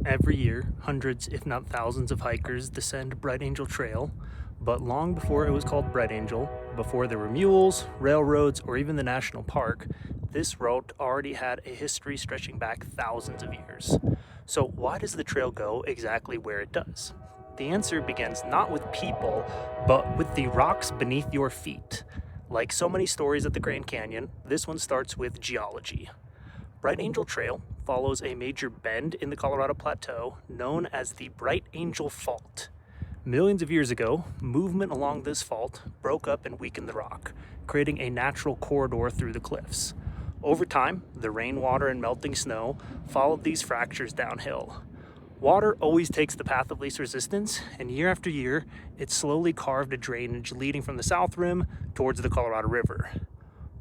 Every year, hundreds, if not thousands, of hikers descend Bright Angel Trail, but long before it was called Bright Angel, before there were mules, railroads, or even the national park, this route already had a history stretching back thousands of years. So, why does the trail go exactly where it does? The answer begins not with people, but with the rocks beneath your feet. Like so many stories at the Grand Canyon, this one starts with geology. Bright Angel Trail follows a major bend in the Colorado Plateau known as the Bright Angel Fault. Millions of years ago, movement along this fault broke up and weakened the rock, creating a natural corridor through the cliffs. Over time, the rainwater and melting snow followed these fractures downhill. Water always takes the path of least resistance, and year after year, it slowly carved a drainage leading from the south rim towards the Colorado River.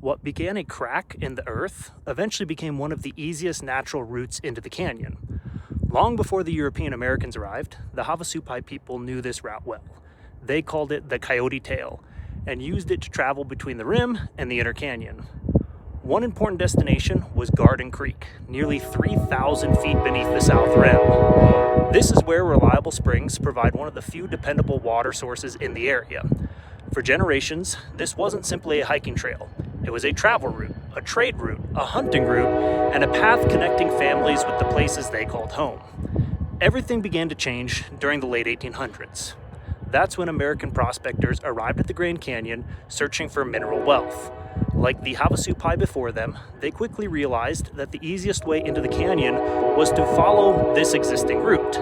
What began a crack in the earth eventually became one of the easiest natural routes into the canyon. Long before the European Americans arrived, the Havasupai people knew this route well. They called it the Coyote Trail and used it to travel between the rim and the inner canyon. One important destination was Garden Creek, nearly 3,000 feet beneath the south rim. This is where reliable springs provide one of the few dependable water sources in the area. For generations, this wasn't simply a hiking trail. It was a travel route, a trade route, a hunting route, and a path connecting families with the places they called home. Everything began to change during the late 1800s. That's when American prospectors arrived at the Grand Canyon searching for mineral wealth. Like the Havasupai before them, they quickly realized that the easiest way into the canyon was to follow this existing route.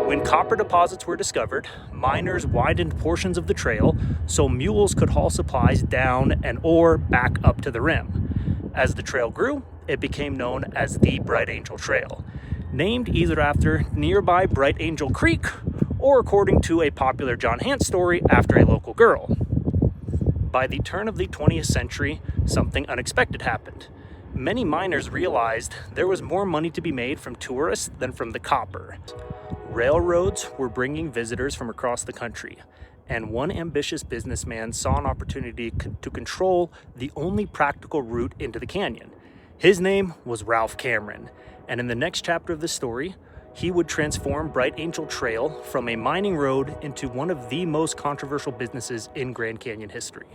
When copper deposits were discovered, miners widened portions of the trail so mules could haul supplies down and ore back up to the rim. As the trail grew, it became known as the Bright Angel Trail, named either after nearby Bright Angel Creek or, according to a popular John Hant story, after a local girl. By the turn of the 20th century, something unexpected happened. Many miners realized there was more money to be made from tourists than from the copper. Railroads were bringing visitors from across the country, and one ambitious businessman saw an opportunity to control the only practical route into the canyon. His name was Ralph Cameron, and in the next chapter of the story, he would transform Bright Angel Trail from a mining road into one of the most controversial businesses in Grand Canyon history.